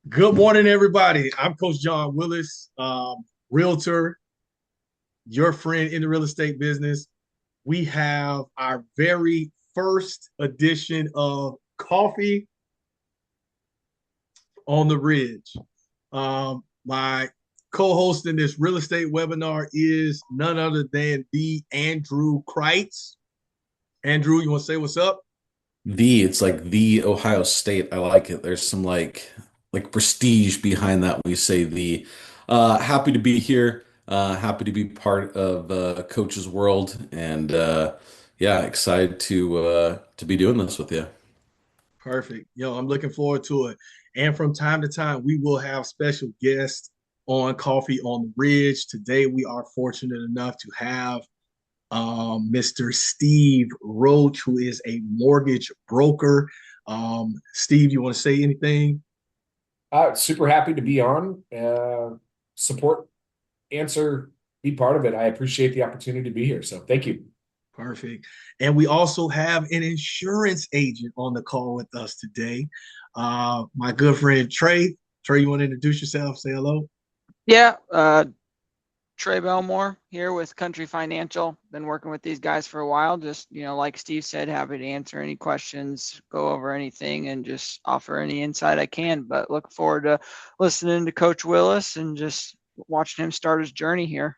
Good morning, everybody. I'm Coach John Willis, realtor, your friend in the real estate business. We have our very first edition of Coffee on the Ridge. My co-host in this real estate webinar is none other than the Andrew Kreitz. Andrew, you want to say what's up? It's like the Ohio State. I like it. There's some like prestige behind that when you say the. Happy to be here. Happy to be part of Coach's world, and yeah, excited to be doing this with you. Perfect. I'm looking forward to it. And from time to time, we will have special guests on Coffee on the Ridge. Today, we are fortunate enough to have Mr. Steve Roach, who is a mortgage broker. Steve, you want to say anything? Super happy to be on, support, answer, be part of it. I appreciate the opportunity to be here. So thank you. Perfect. And we also have an insurance agent on the call with us today. My good friend Trey. Trey, you want to introduce yourself? Say hello. Yeah, Trey Belmore here with Country Financial. Been working with these guys for a while. Just, like Steve said, happy to answer any questions, go over anything, and just offer any insight I can. But look forward to listening to Coach Willis and just watching him start his journey here.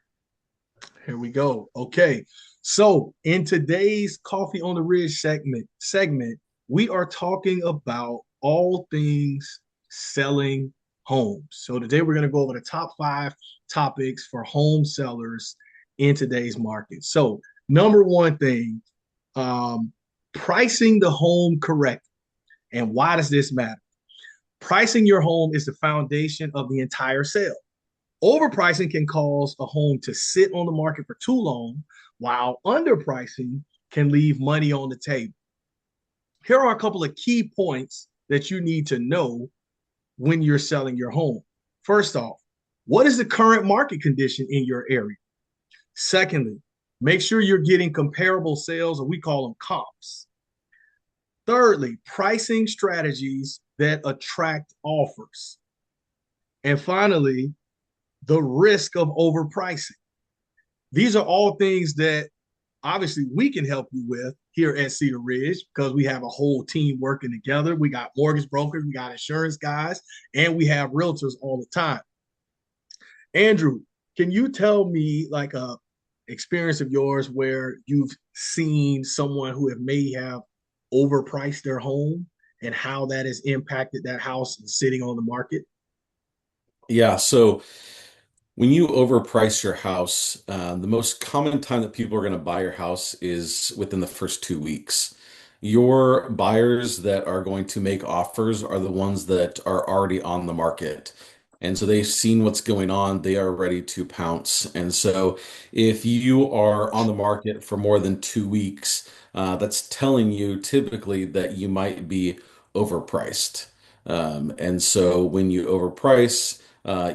Here we go. Okay. So in today's Coffee on the Ridge segment, we are talking about all things selling homes. So today we're going to go over the top 5 topics for home sellers in today's market. So number one thing, um, pricing the home correctly. And why does this matter? Pricing your home is the foundation of the entire sale. Overpricing can cause a home to sit on the market for too long, while underpricing can leave money on the table. Here are a couple of key points that you need to know when you're selling your home. First off, what is the current market condition in your area? Secondly, make sure you're getting comparable sales, or we call them comps. Thirdly, pricing strategies that attract offers. And finally, the risk of overpricing. These are all things that obviously we can help you with here at Cedar Ridge because we have a whole team working together. We got mortgage brokers, we got insurance guys, and we have realtors all the time. Andrew, can you tell me like a experience of yours where you've seen someone who may have overpriced their home and how that has impacted that house sitting on the market? Yeah, so when you overprice your house, the most common time that people are going to buy your house is within the first 2 weeks. Your buyers that are going to make offers are the ones that are already on the market. And so they've seen what's going on, they are ready to pounce. And so if you are on the market for more than 2 weeks, that's telling you typically that you might be overpriced. And so when you overprice,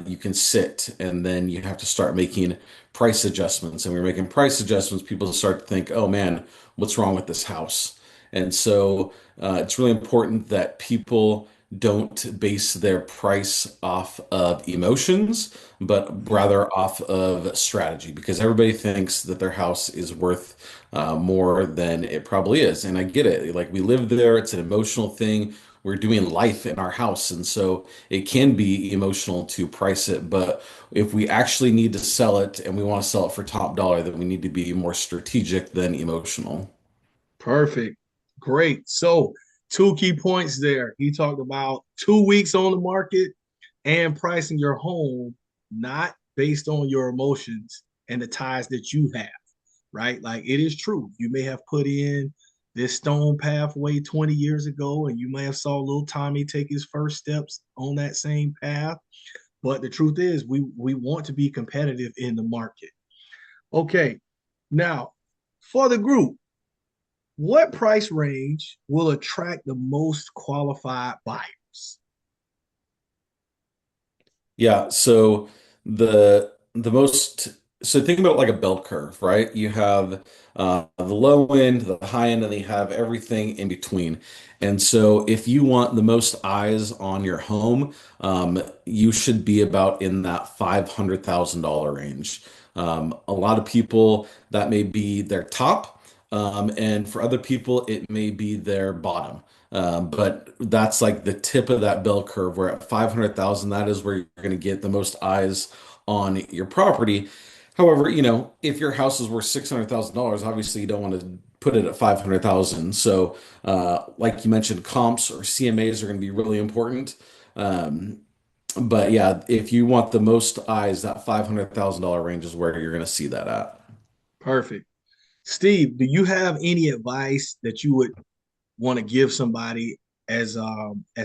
you can sit and then you have to start making price adjustments. And when you're making price adjustments, people start to think, oh man, what's wrong with this house? And so it's really important that people don't base their price off of emotions, but rather off of strategy, because everybody thinks that their house is worth more than it probably is. And I get it. Like we live there, it's an emotional thing. We're doing life in our house. And so it can be emotional to price it. But if we actually need to sell it and we want to sell it for top dollar, then we need to be more strategic than emotional. Perfect. Great. So, two key points there. He talked about 2 weeks on the market and pricing your home not based on your emotions and the ties that you have, right? Like it is true. You may have put in this stone pathway 20 years ago, and you may have saw little Tommy take his first steps on that same path. But the truth is, we want to be competitive in the market. Okay. Now, for the group, what price range will attract the most qualified buyers? Yeah, so the most so think about like a bell curve, right? You have the low end, the high end, and they have everything in between. And so, if you want the most eyes on your home, you should be about in that $500,000 range. A lot of people, that may be their top, and for other people, it may be their bottom. But that's like the tip of that bell curve. Where at 500,000, that is where you're going to get the most eyes on your property. However, if your house is worth $600,000, obviously you don't want to put it at 500,000. So, like you mentioned, comps or CMAs are going to be really important. Um, but yeah, if you want the most eyes, that $500,000 range is where you're going to see that at. Perfect. Steve, do you have any advice that you would want to give somebody as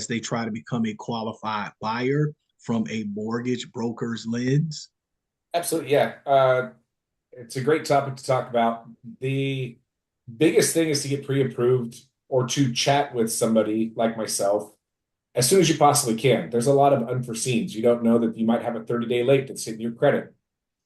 they try to become a qualified buyer from a mortgage broker's lens? Absolutely, yeah. It's a great topic to talk about. The biggest thing is to get pre-approved or to chat with somebody like myself as soon as you possibly can. There's a lot of unforeseens. You don't know that you might have a 30-day late that's hitting your credit.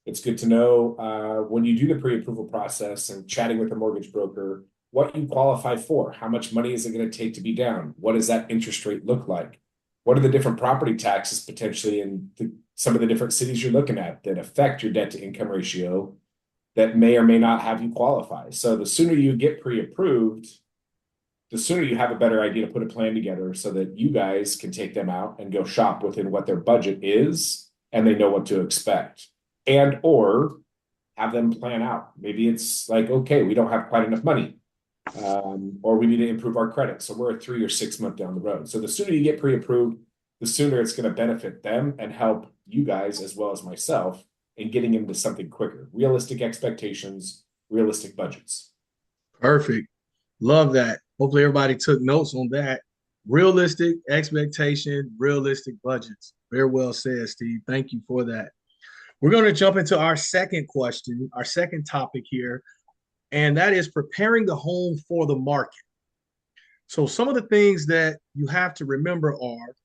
It's good to know when you do the pre-approval process and chatting with a mortgage broker, what you qualify for. How much money is it going to take to be down? What does that interest rate look like? What are the different property taxes potentially in some of the different cities you're looking at that affect your debt to income ratio that may or may not have you qualify? So the sooner you get pre-approved, the sooner you have a better idea to put a plan together so that you guys can take them out and go shop within what their budget is and they know what to expect. And or have them plan out. Maybe it's like, okay, we don't have quite enough money, or we need to improve our credit. So we're a 3 or 6 month down the road. So the sooner you get pre-approved, the sooner it's going to benefit them and help you guys as well as myself in getting into something quicker. Realistic expectations, realistic budgets. Perfect. Love that. Hopefully everybody took notes on that. Realistic expectation, realistic budgets. Very well said, Steve. Thank you for that. We're going to jump into our second question, our second topic here, and that is preparing the home for the market. So, some of the things that you have to remember are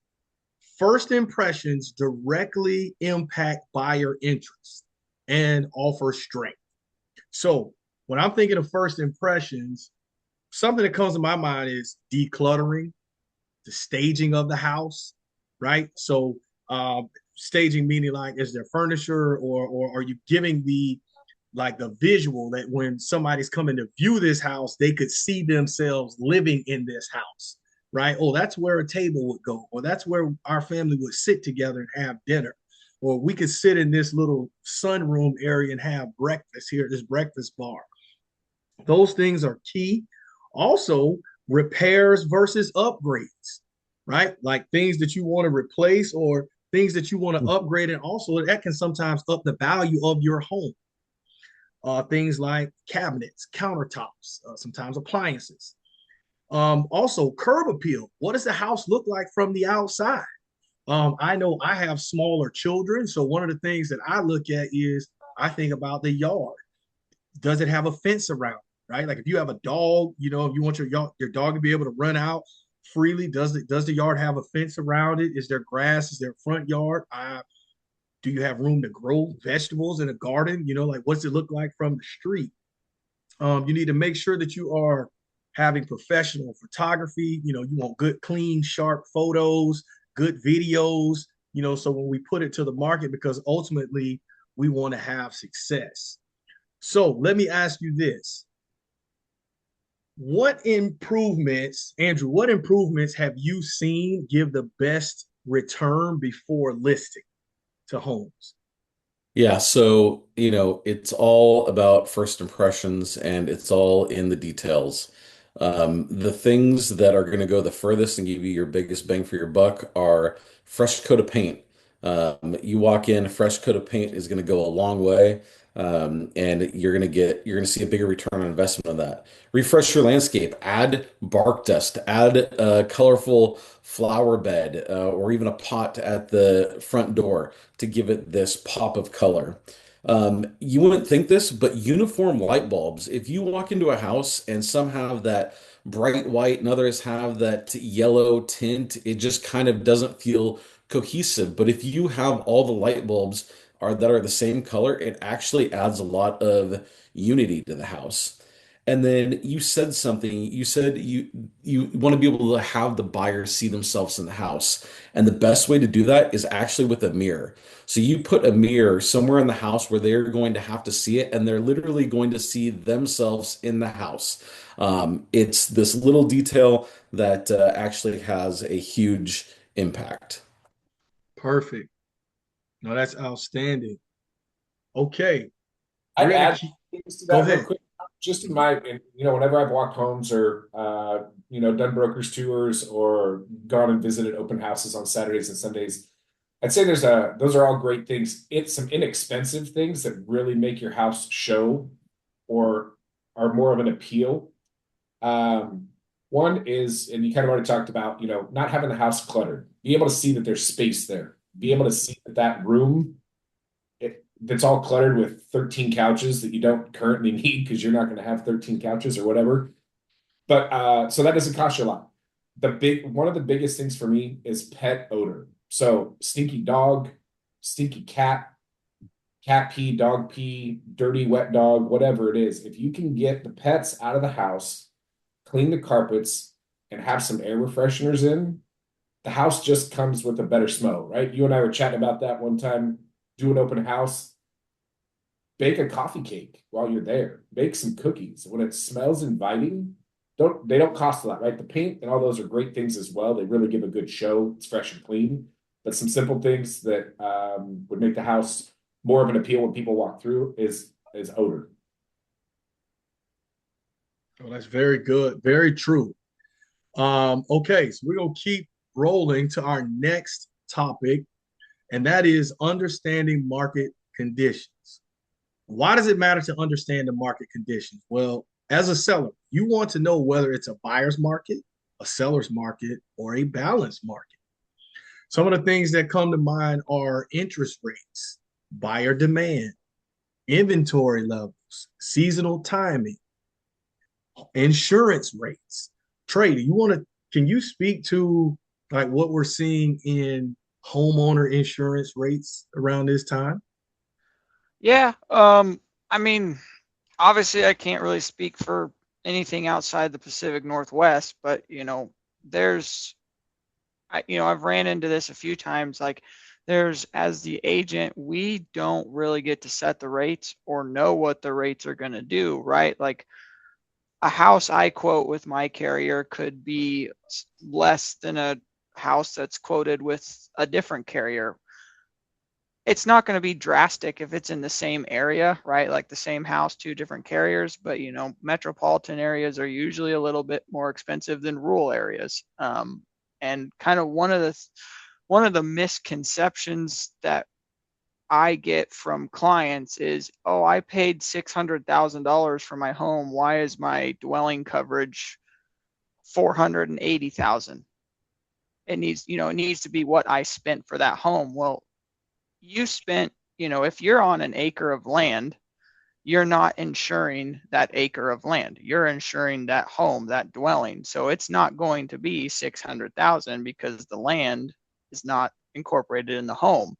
first impressions directly impact buyer interest and offer strength. So, when I'm thinking of first impressions, something that comes to my mind is decluttering, the staging of the house, right? So, staging meaning like is there furniture or are you giving the visual that when somebody's coming to view this house, they could see themselves living in this house, right? Oh, that's where a table would go, or that's where our family would sit together and have dinner, or we could sit in this little sunroom area and have breakfast here at this breakfast bar. Those things are key. Also, repairs versus upgrades, right? Like things that you want to replace or things that you want to upgrade. And also, that can sometimes up the value of your home. Things like cabinets, countertops, sometimes appliances. Also, curb appeal. What does the house look like from the outside? I know I have smaller children. So, one of the things that I look at is I think about the yard. Does it have a fence around it, right? Like if you have a dog, if you want your dog to be able to run out freely, does the yard have a fence around it? Is there grass? Is there front yard? Do you have room to grow vegetables in a garden? Like what's it look like from the street? You need to make sure that you are having professional photography. You want good, clean, sharp photos, good videos. So when we put it to the market, because ultimately we want to have success. So let me ask you this. Andrew, what improvements have you seen give the best return before listing to homes? Yeah, so, it's all about first impressions and it's all in the details. The things that are going to go the furthest and give you your biggest bang for your buck are fresh coat of paint. You walk in, a fresh coat of paint is going to go a long way. And you're going to see a bigger return on investment on that. Refresh your landscape, add bark dust, add a colorful flower bed, or even a pot at the front door to give it this pop of color. You wouldn't think this, but uniform light bulbs, if you walk into a house and some have that bright white and others have that yellow tint, it just kind of doesn't feel cohesive. But if you have all the light bulbs that are the same color, it actually adds a lot of unity to the house. And then you said something. You said you want to be able to have the buyer see themselves in the house. And the best way to do that is actually with a mirror. So you put a mirror somewhere in the house where they're going to have to see it, and they're literally going to see themselves in the house. It's this little detail that actually has a huge impact. Perfect. No, that's outstanding. Okay, we're I'd gonna add keep. things to Go that real ahead. quick. Just in my, whenever I've walked homes or, done brokers tours or gone and visited open houses on Saturdays and Sundays, I'd say those are all great things. It's some inexpensive things that really make your house show or are more of an appeal. Um, One is, and you kind of already talked about, not having the house cluttered. Be able to see that there's space there. Be able to see that that room that's all cluttered with 13 couches that you don't currently need because you're not going to have 13 couches or whatever. But so that doesn't cost you a lot. One of the biggest things for me is pet odor. So stinky dog, stinky cat, cat pee, dog pee, dirty wet dog, whatever it is. If you can get the pets out of the house, clean the carpets, and have some air fresheners in, the house just comes with a better smell, right? You and I were chatting about that one time, do an open house, bake a coffee cake while you're there, bake some cookies. When it smells inviting, they don't cost a lot, right? The paint and all those are great things as well. They really give a good show. It's fresh and clean, but some simple things that would make the house more of an appeal when people walk through is odor. Oh, that's very good. Very true. Okay, so we're gonna keep rolling to our next topic, and that is understanding market conditions. Why does it matter to understand the market conditions? Well, as a seller, you want to know whether it's a buyer's market, a seller's market, or a balanced market. Some of the things that come to mind are interest rates, buyer demand, inventory levels, seasonal timing, insurance rates. Trey, do you want to, can you speak to like what we're seeing in homeowner insurance rates around this time? Yeah. I mean, obviously I can't really speak for anything outside the Pacific Northwest, but there's I've ran into this a few times. Like, as the agent, we don't really get to set the rates or know what the rates are going to do, right? Like, a house I quote with my carrier could be less than a house that's quoted with a different carrier. It's not going to be drastic if it's in the same area, right? Like the same house, two different carriers, but metropolitan areas are usually a little bit more expensive than rural areas. And kind of one of the misconceptions that I get from clients is, oh, I paid $600,000 for my home. Why is my dwelling coverage 480,000? It needs to be what I spent for that home. Well, you spent, if you're on an acre of land, you're not insuring that acre of land. You're insuring that home, that dwelling. So it's not going to be 600,000 because the land is not incorporated in the home.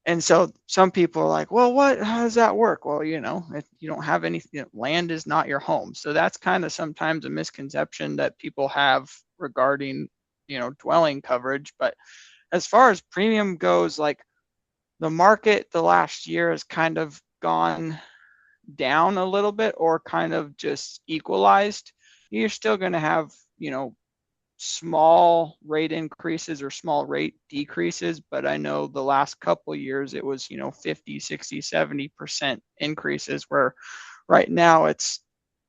And so some people are like, well, how does that work? Well, if you don't have any, land is not your home. So that's kind of sometimes a misconception that people have regarding, dwelling coverage. But as far as premium goes, like, the market the last year has kind of gone down a little bit or kind of just equalized. You're still going to have, small rate increases or small rate decreases, but I know the last couple of years it was, 50, 60, 70% increases, where right now it's,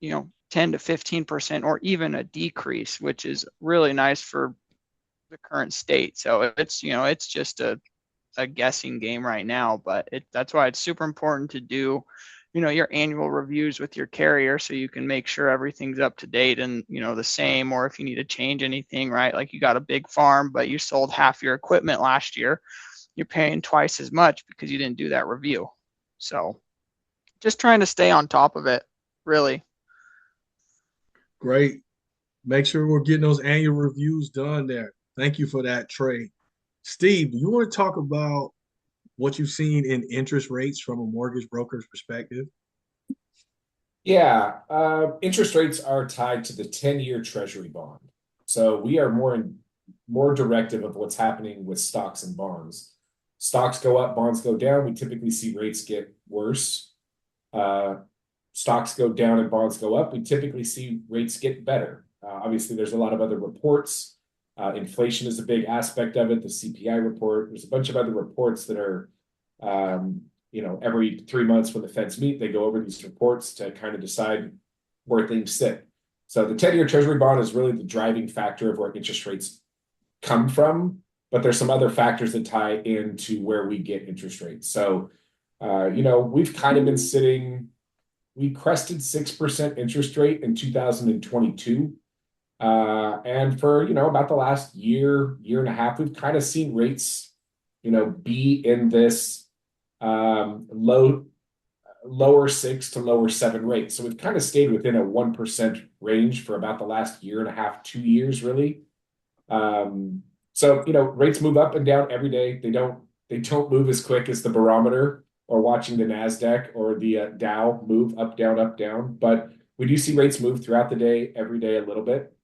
10 to 15% or even a decrease, which is really nice for the current state. So it's just a guessing game right now, but that's why it's super important to do, your annual reviews with your carrier so you can make sure everything's up to date and, the same, or if you need to change anything, right? Like, you got a big farm, but you sold half your equipment last year, you're paying twice as much because you didn't do that review. So just trying to stay on top of it, really. Great. Make sure we're getting those annual reviews done there. Thank you for that, Trey. Steve, do you want to talk about what you've seen in interest rates from a mortgage broker's perspective? Yeah, interest rates are tied to the 10-year Treasury bond. So we are more directive of what's happening with stocks and bonds. Stocks go up, bonds go down. We typically see rates get worse. Uh, Stocks go down and bonds go up. We typically see rates get better. Obviously, there's a lot of other reports. Inflation is a big aspect of it. The CPI report. There's a bunch of other reports that are every 3 months when the Feds meet, they go over these reports to kind of decide where things sit. So the 10-year Treasury bond is really the driving factor of where interest rates come from, but there's some other factors that tie into where we get interest rates. So, we've kind of been sitting, we crested 6% interest rate in 2022. And for, about the last year and a half, we've kind of seen rates, be in this lower 6 to lower 7 rate. So we've kind of stayed within a 1% range for about the last year and a half, 2 years, really. So rates move up and down every day. They don't move as quick as the barometer or watching the Nasdaq or the Dow move up, down, up, down. But we do see rates move throughout the day, every day a little bit.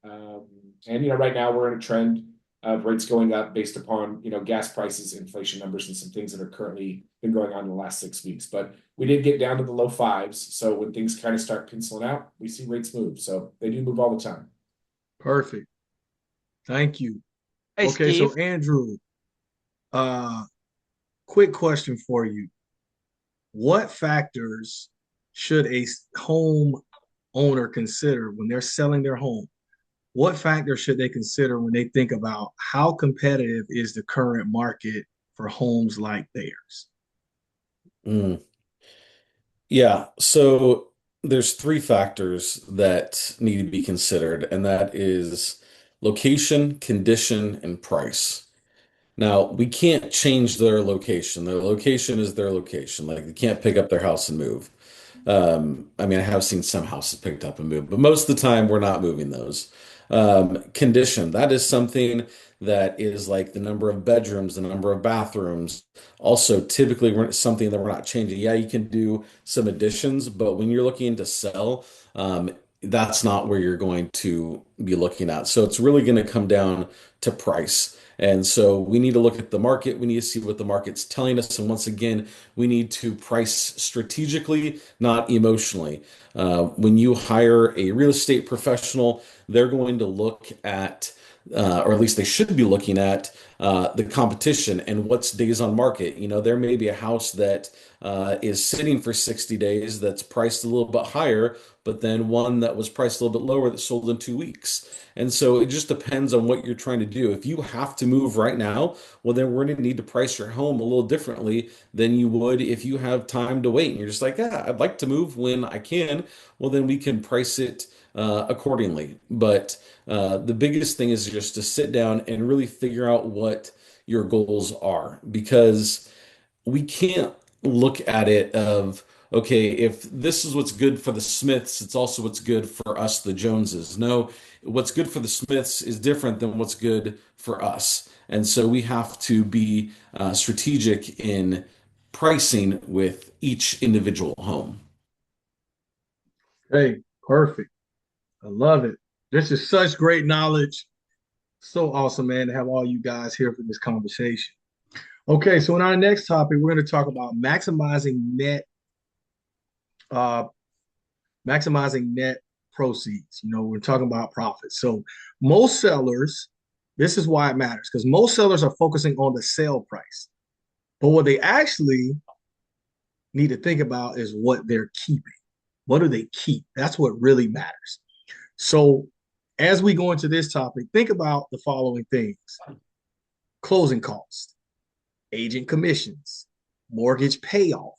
And right now we're in a trend of rates going up based upon gas prices, inflation numbers, and some things that are currently been going on in the last 6 weeks. But we did get down to the low fives, so when things kind of start penciling out, we see rates move. So they do move all the time. Perfect. Thank you. Hey, Okay, so Steve. Andrew, uh, quick question for you. What factors should a home owner consider when they're selling their home? What factors should they consider when they think about how competitive is the current market for homes like theirs? Mm. Yeah, so there's three factors that need to be considered, and that is location, condition, and price. Now, we can't change their location. Their location is their location. Like, they can't pick up their house and move. I mean, I have seen some houses picked up and moved, but most of the time we're not moving those. Condition, that is something that is like the number of bedrooms, the number of bathrooms. Also, typically, something that we're not changing. Yeah, you can do some additions, but when you're looking to sell, that's not where you're going to be looking at. So it's really going to come down to price. And so we need to look at the market. We need to see what the market's telling us. And once again, we need to price strategically, not emotionally. When you hire a real estate professional, they're going to look at, or at least they should be looking at, the competition and what's days on market. There may be a house that is sitting for 60 days that's priced a little bit higher, but then one that was priced a little bit lower that sold in 2 weeks. And so it just depends on what you're trying to do. If you have to move right now, well, then we're going to need to price your home a little differently than you would if you have time to wait. And you're just like, yeah, I'd like to move when I can. Well, then we can price it accordingly. But the biggest thing is just to sit down and really figure out what your goals are, because we can't look at it of, okay, if this is what's good for the Smiths, it's also what's good for us, the Joneses. No, what's good for the Smiths is different than what's good for us. And so we have to be strategic in pricing with each individual home. Hey, perfect. I love it. This is such great knowledge. So awesome, man, to have all you guys here for this conversation. Okay, so in our next topic, we're going to talk about uh, maximizing net proceeds. We're talking about profits. So most sellers, this is why it matters, because most sellers are focusing on the sale price. But what they actually need to think about is what they're keeping. What do they keep? That's what really matters. So as we go into this topic, think about the following things: closing costs, agent commissions, mortgage payoff,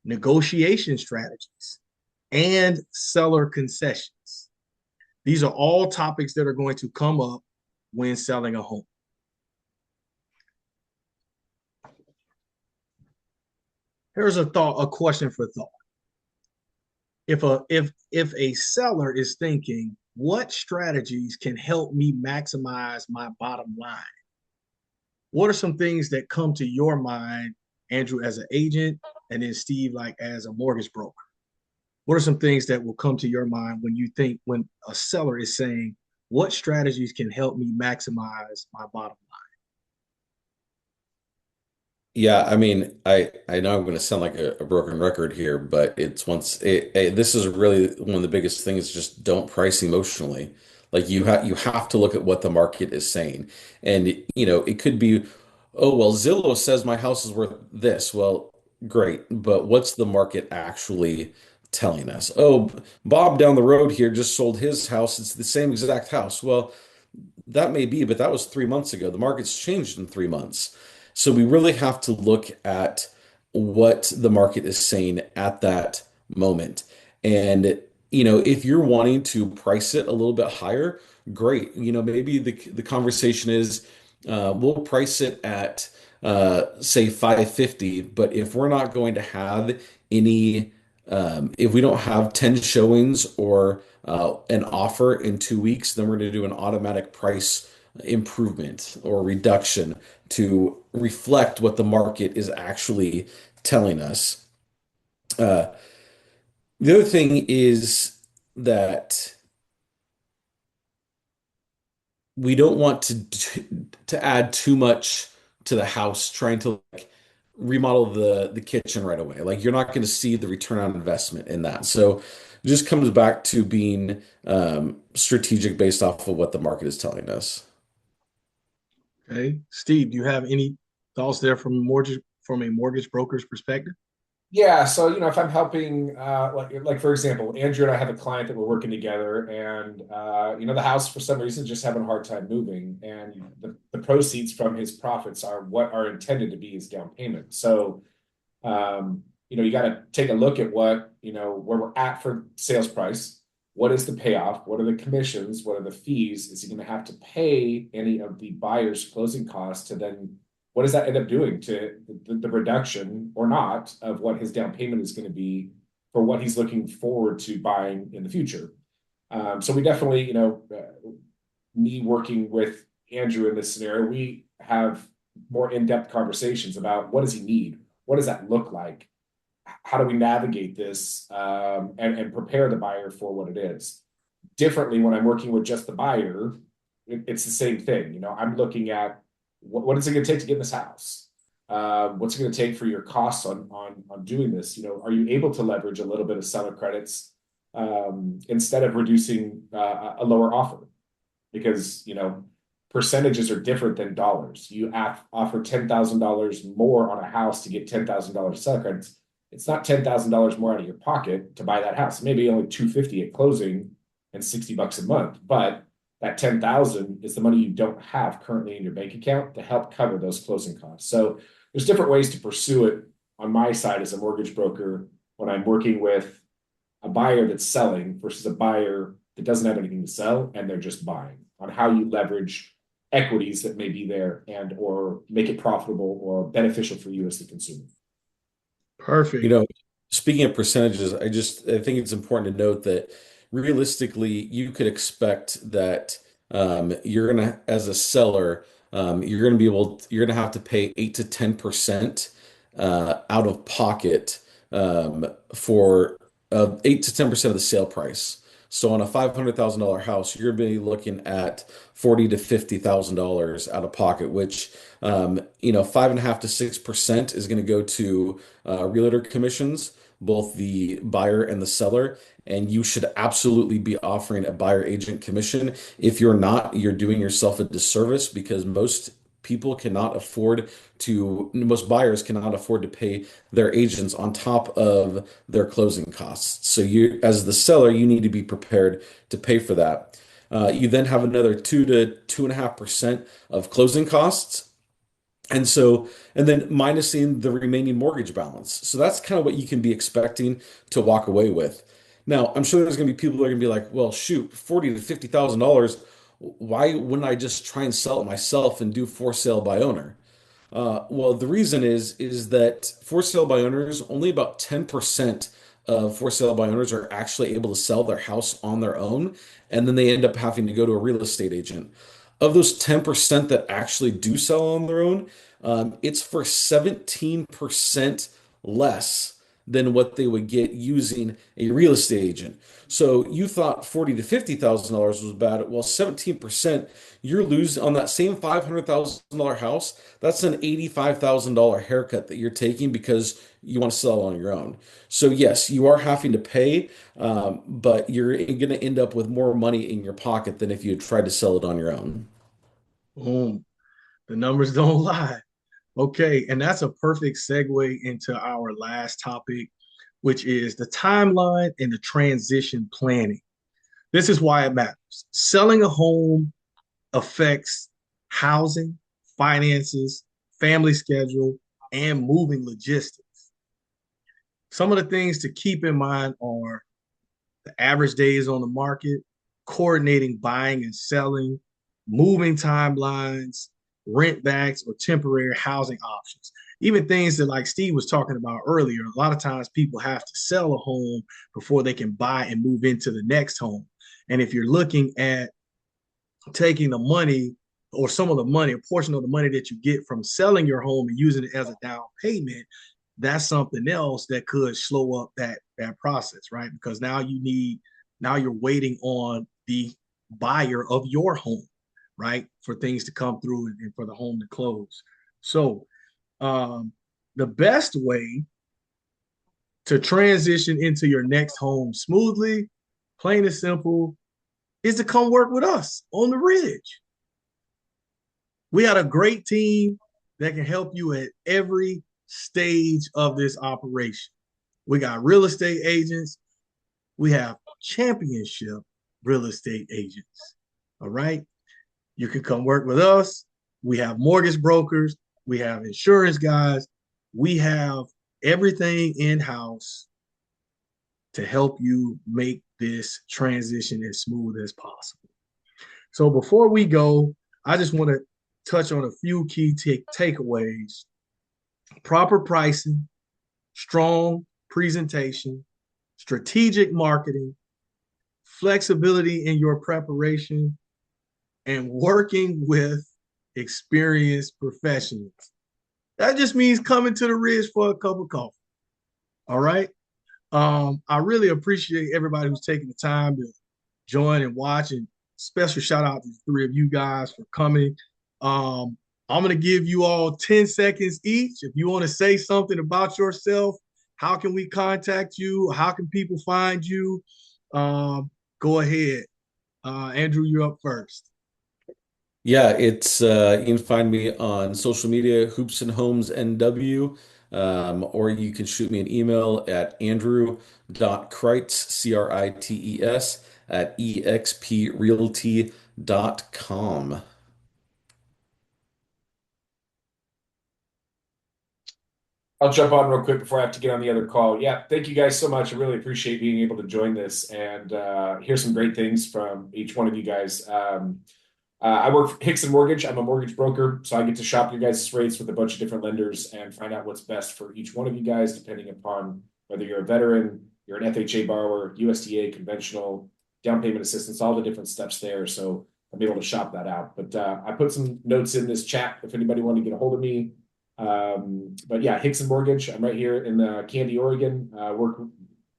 negotiation strategies, and seller concessions. These are all topics that are going to come up when selling a home. Here's a question for thought. If a seller is thinking, what strategies can help me maximize my bottom line? What are some things that come to your mind, Andrew, as an agent, and then Steve, like as a mortgage broker? what are some things that will come to your mind when you think when a seller is saying, what strategies can help me maximize my bottom Yeah, I mean, I know I'm going to sound like a broken record here, but this is really one of the biggest things. Just don't price emotionally. Like you have to look at what the market is saying, and it could be, oh well, Zillow says my house is worth this. Well, great, but what's the market actually telling us? Oh, Bob down the road here just sold his house. It's the same exact house. Well, that may be, but that was 3 months ago. The market's changed in 3 months. So we really have to look at what the market is saying at that moment. And, if you're wanting to price it a little bit higher, great. Maybe the conversation is we'll price it at say 550, but if we're not going to have any if we don't have 10 showings or an offer in 2 weeks, then we're going to do an automatic price improvement or reduction to reflect what the market is actually telling us. Uh, the other thing is that we don't want to add too much to the house trying to like remodel the kitchen right away. Like you're not going to see the return on investment in that. So it just comes back to being strategic based off of what the market is telling us. line? Okay. Steve, do you have any thoughts there from a mortgage broker's perspective? Yeah, so if I'm helping, like for example, Andrew and I have a client that we're working together, and the house for some reason is just having a hard time moving, and the proceeds from his profits are what are intended to be his down payment. So, you got to take a look at what where we're at for sales price. What is the payoff? What are the commissions? What are the fees? Is he going to have to pay any of the buyer's closing costs to then what does that end up doing to the reduction or not of what his down payment is going to be for what he's looking forward to buying in the future? So we definitely, me working with Andrew in this scenario, we have more in-depth conversations about what does he need? What does that look like? How do we navigate this and prepare the buyer for what it is? Differently, when I'm working with just the buyer, it's the same thing. I'm looking at what is it going to take to get in this house? What's it going to take for your costs on doing this? Are you able to leverage a little bit of seller credits instead of reducing a lower offer? Because percentages are different than dollars. You offer $10,000 more on a house to get $10,000 seller credits. It's not $10,000 more out of your pocket to buy that house. Maybe only $250 at closing and $60 a month, but that 10,000 is the money you don't have currently in your bank account to help cover those closing costs. So there's different ways to pursue it on my side as a mortgage broker when I'm working with a buyer that's selling versus a buyer that doesn't have anything to sell and they're just buying, on how you leverage equities that may be there and or make it profitable or beneficial for you as the consumer. You Perfect. know, Speaking of percentages, I think it's important to note that realistically, you could expect that you're gonna, as a seller, you're gonna have to pay 8 to 10% out of pocket for 8 to 10% of the sale price. So on a $500,000 house, you're gonna be looking at $40 to $50,000 out of pocket, which 5.5 to 6% is going to go to realtor commissions, both the buyer and the seller. And you should absolutely be offering a buyer agent commission. If you're not, you're doing yourself a disservice because most buyers cannot afford to pay their agents on top of their closing costs. So you, as the seller, you need to be prepared to pay for that. You then have another 2 to 2.5% of closing costs. And then minusing the remaining mortgage balance. So that's kind of what you can be expecting to walk away with. Now, I'm sure there's going to be people that are going to be like, well, shoot, 40 to $50,000. Why wouldn't I just try and sell it myself and do for sale by owner? Well, the reason is that for sale by owners, only about 10% of for sale by owners are actually able to sell their house on their own, and then they end up having to go to a real estate agent. Of those 10% that actually do sell on their own, it's for 17% less than what they would get using a real estate agent. So you thought 40 to $50,000 was bad. Well, 17%, you're losing on that same $500,000 house. That's an $85,000 haircut that you're taking because you want to sell on your own. So yes, you are having to pay, but you're going to end up with more money in your pocket than if you had tried to sell it on your own. Boom. The numbers don't lie. Okay, and that's a perfect segue into our last topic, which is the timeline and the transition planning. This is why it matters. Selling a home affects housing, finances, family schedule, and moving logistics. Some of the things to keep in mind are the average days on the market, coordinating buying and selling, moving timelines, rent backs, or temporary housing options. Even things that, like Steve was talking about earlier, a lot of times people have to sell a home before they can buy and move into the next home. And if you're looking at taking the money or some of the money, a portion of the money that you get from selling your home and using it as a down payment, that's something else that could slow up that process, right? Because now you're waiting on the buyer of your home, right, for things to come through and for the home to close. So the best way to transition into your next home smoothly, plain and simple, is to come work with us on the Ridge. We got a great team that can help you at every stage of this operation. We got real estate agents. We have championship real estate agents. All right. You can come work with us. We have mortgage brokers. We have insurance guys. We have everything in house to help you make this transition as smooth as possible. So before we go, I just want to touch on a few key takeaways. Proper pricing, strong presentation, strategic marketing, flexibility in your preparation, and working with experienced professionals. That just means coming to the Ridge for a cup of coffee. All right. I really appreciate everybody who's taking the time to join and watch. And special shout out to the three of you guys for coming. I'm going to give you all 10 seconds each. If you want to say something about yourself, how can we contact you? How can people find you? Go ahead. Andrew, you're up first. Yeah, it's you can find me on social media, Hoops and Homes NW, or you can shoot me an email at andrew.krites, Krites, at exprealty.com. I'll jump on real quick before I have to get on the other call. Yeah, thank you guys so much. I really appreciate being able to join this and hear some great things from each one of you guys. I work for Hickson Mortgage. I'm a mortgage broker, so I get to shop your guys' rates with a bunch of different lenders and find out what's best for each one of you guys, depending upon whether you're a veteran, you're an FHA borrower, USDA, conventional, down payment assistance, all the different steps there. So I'm able to shop that out. But I put some notes in this chat if anybody wanted to get a hold of me. But yeah, Hickson Mortgage. I'm right here in Candy, Oregon. Work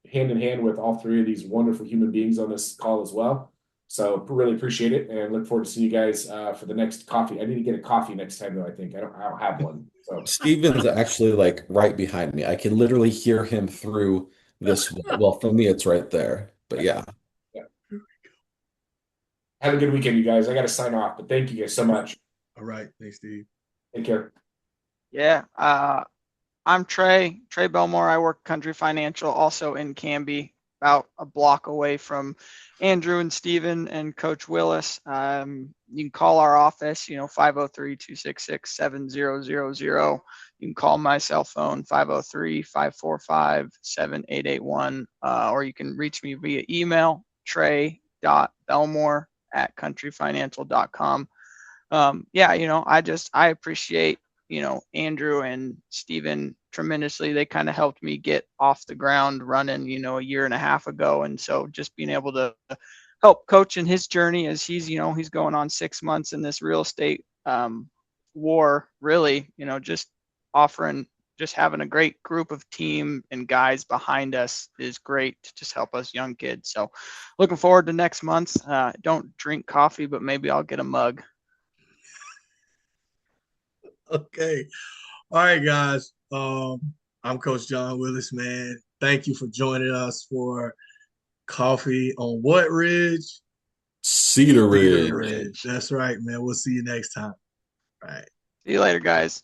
hand in hand with all three of these wonderful human beings on this call as well. So really appreciate it and look forward to seeing you guys for the next coffee. I need to get a coffee next time though. I think I don't have one. So Steven's actually like right behind me. I can literally hear him through this wall. Well, for me, it's right there. But yeah. Yeah. Have a good weekend, you guys. I got to sign off, but thank you guys so much. All right. Thanks, Steve. Take care. Yeah. I'm Trey Belmore. I work Country Financial, also in Canby, about a block away from Andrew and Steven and Coach Willis. You can call our office, 503-266-7000. You can call my cell phone, 503-545-7881, or you can reach me via email, trey.belmore@countryfinancial.com. I appreciate, Andrew and Steven tremendously. They kind of helped me get off the ground running, a year and a half ago. And so just being able to help coach in his journey as he's going on 6 months in this real estate war, really, just offering just having a great group of team and guys behind us is great to just help us young kids. So looking forward to next month. Don't drink coffee, but maybe I'll get a mug. Okay. All right, guys. I'm Coach John Willis, man. Thank you for joining us for Coffee on what ridge? Cedar Cedar Ridge. Ridge. That's right, man. We'll see you next time. All right. See you later, guys.